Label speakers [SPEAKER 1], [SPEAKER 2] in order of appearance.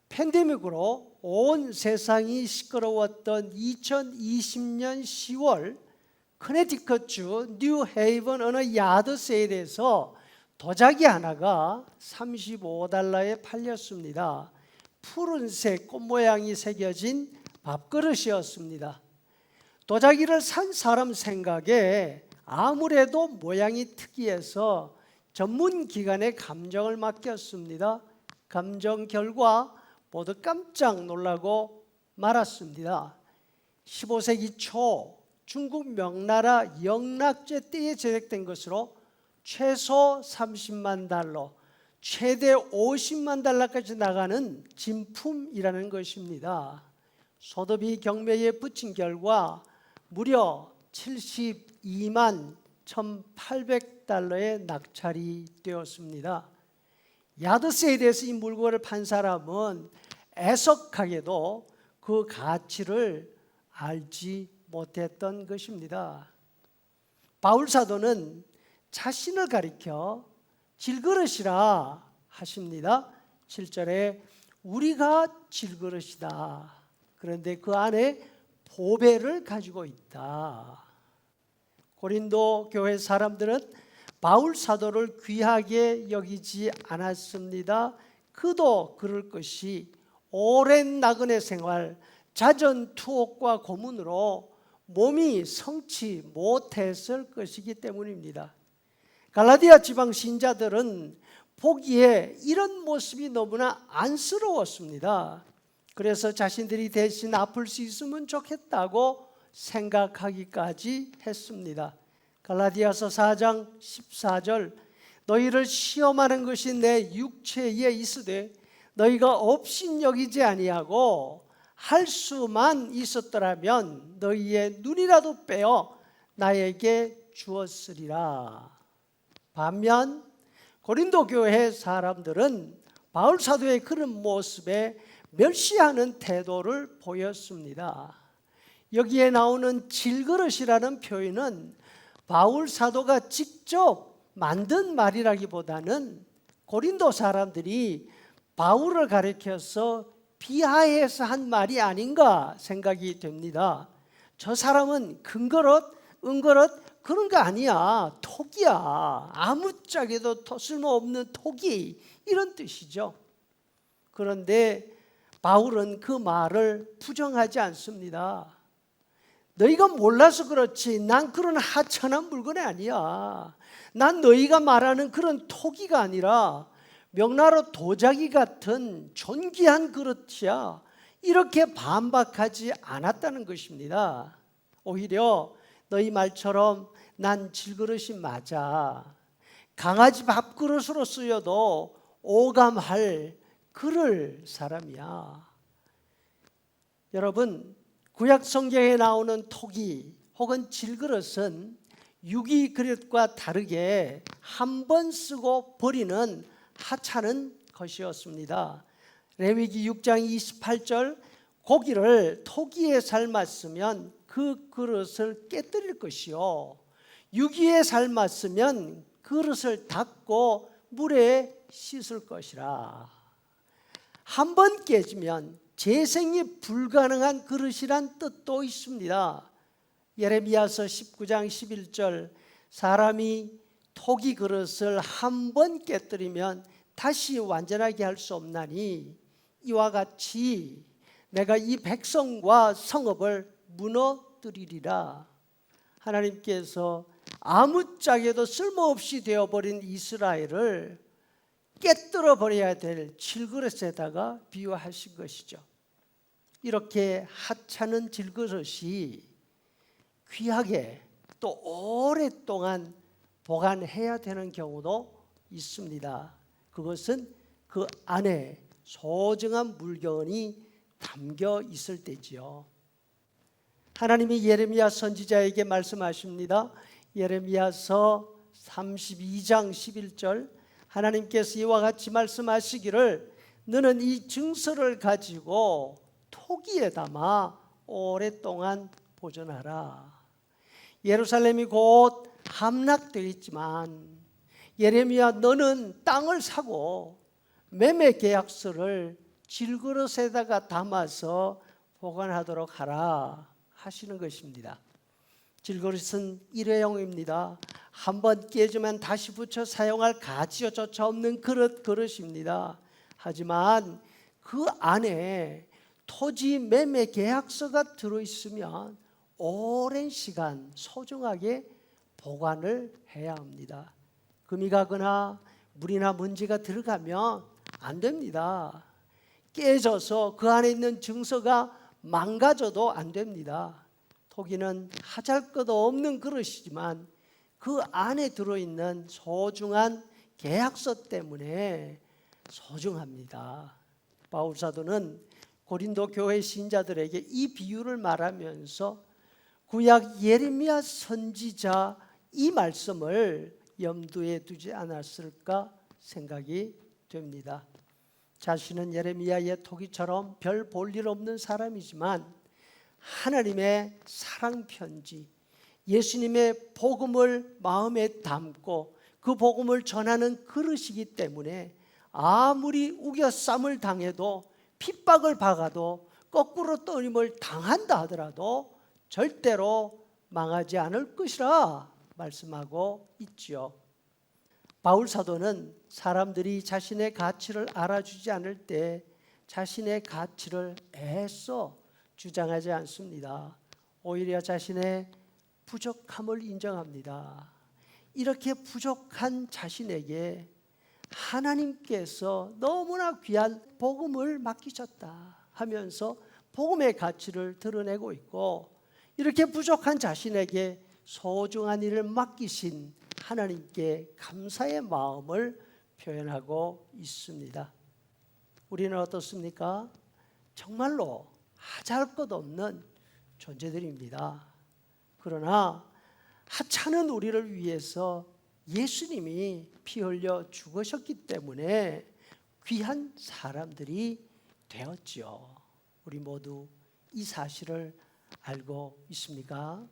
[SPEAKER 1] 팬데믹으로 온 세상이 시끄러웠던 2020년 10월 커네티컷주 뉴헤이븐 어느 야드 세일에서 도자기 하나가 $35에 팔렸습니다. 푸른색 꽃 모양이 새겨진 밥그릇이었습니다. 도자기를 산 사람 생각에 아무래도 모양이 특이해서 전문기관에 감정을 맡겼습니다. 감정 결과 모두 깜짝 놀라고 말았습니다. 15세기 초 중국 명나라 영락제 때에 제작된 것으로 최소 30만 달러, 최대 50만 달러까지 나가는 진품이라는 것입니다. 소더비 경매에 붙인 결과 무려 72만 1,800달러에 낙찰이 되었습니다. 야드세일에서 이 물건을 판 사람은 애석하게도 그 가치를 알지 못했던 것입니다. 바울 사도는 자신을 가리켜 질그릇이라 하십니다. 7절에 우리가 질그릇이다. 그런데 그 안에 보배를 가지고 있다. 고린도 교회 사람들은 바울 사도를 귀하게 여기지 않았습니다. 그도 그럴 것이 오랜 나그네 생활, 잦은 투옥과 고문으로 몸이 성치 못했을 것이기 때문입니다. 갈라디아 지방 신자들은 보기에 이런 모습이 너무나 안쓰러웠습니다. 그래서 자신들이 대신 아플 수 있으면 좋겠다고 생각하기까지 했습니다. 갈라디아서 4장 14절 너희를 시험하는 것이 내 육체에 있으되 너희가 업신여기지 아니하고 할 수만 있었더라면 너희의 눈이라도 빼어 나에게 주었으리라. 반면 고린도 교회 사람들은 바울 사도의 그런 모습에 멸시하는 태도를 보였습니다. 여기에 나오는 질그릇이라는 표현은 바울 사도가 직접 만든 말이라기보다는 고린도 사람들이 바울을 가리켜서 비하해서 한 말이 아닌가 생각이 됩니다. 저 사람은 금그릇, 은그릇 그런 거 아니야. 톡이야. 아무짝에도 쓸모없는 톡이 이런 뜻이죠. 그런데 바울은 그 말을 부정하지 않습니다. 너희가 몰라서 그렇지 난 그런 하찮은 물건이 아니야. 난 너희가 말하는 그런 토기가 아니라 명나라 도자기 같은 존귀한 그릇이야. 이렇게 반박하지 않았다는 것입니다. 오히려 너희 말처럼 난 질그릇이 맞아. 강아지 밥그릇으로 쓰여도 오감할 그럴 사람이야. 여러분, 구약 성경에 나오는 토기 혹은 질그릇은 유기 그릇과 다르게 한 번 쓰고 버리는 하찮은 것이었습니다. 레위기 6장 28절 고기를 토기에 삶았으면 그 그릇을 깨뜨릴 것이요 유기에 삶았으면 그릇을 닦고 물에 씻을 것이라. 한 번 깨지면 재생이 불가능한 그릇이란 뜻도 있습니다. 예레미야서 19장 11절 사람이 토기 그릇을 한 번 깨뜨리면 다시 완전하게 할 수 없나니 이와 같이 내가 이 백성과 성읍을 무너뜨리리라. 하나님께서 아무짝에도 쓸모없이 되어버린 이스라엘을 깨뜨려 버려야 될 질그릇에다가 비유하신 것이죠. 이렇게 하찮은 질그릇이 귀하게 또 오랫동안 보관해야 되는 경우도 있습니다. 그것은 그 안에 소중한 물건이 담겨 있을 때지요. 하나님이 예레미야 선지자에게 말씀하십니다. 예레미야서 32장 11절 하나님께서 이와 같이 말씀하시기를 너는 이 증서를 가지고 토기에 담아 오랫동안 보존하라. 예루살렘이 곧 함락되어 있지만 예레미야 너는 땅을 사고 매매 계약서를 질그릇에다가 담아서 보관하도록 하라 하시는 것입니다. 질그릇은 일회용입니다. 한번 깨지면 다시 붙여 사용할 가치조차 없는 그릇입니다. 하지만 그 안에 토지 매매 계약서가 들어있으면 오랜 시간 소중하게 보관을 해야 합니다. 금이 가거나 물이나 먼지가 들어가면 안 됩니다. 깨져서 그 안에 있는 증서가 망가져도 안 됩니다. 토기는 하잘것없는 그릇이지만 그 안에 들어있는 소중한 계약서 때문에 소중합니다. 바울 사도는 고린도 교회 신자들에게 이 비유를 말하면서 구약 예레미야 선지자 이 말씀을 염두에 두지 않았을까 생각이 됩니다. 자신은 예레미야의 토기처럼 별 볼 일 없는 사람이지만 하나님의 사랑 편지, 예수님의 복음을 마음에 담고 그 복음을 전하는 그릇이기 때문에 아무리 우겨쌈을 당해도 핍박을 받아도 거꾸로 떠임을 당한다 하더라도 절대로 망하지 않을 것이라 말씀하고 있지요. 바울 사도는 사람들이 자신의 가치를 알아주지 않을 때 자신의 가치를 애써 주장하지 않습니다. 오히려 자신의 부족함을 인정합니다. 이렇게 부족한 자신에게 하나님께서 너무나 귀한 복음을 맡기셨다 하면서 복음의 가치를 드러내고 있고, 이렇게 부족한 자신에게 소중한 일을 맡기신 하나님께 감사의 마음을 표현하고 있습니다. 우리는 어떻습니까? 정말로 하잘것없는 존재들입니다. 그러나 하찮은 우리를 위해서 예수님이 피 흘려 죽으셨기 때문에 귀한 사람들이 되었지요. 우리 모두 이 사실을 알고 있습니까?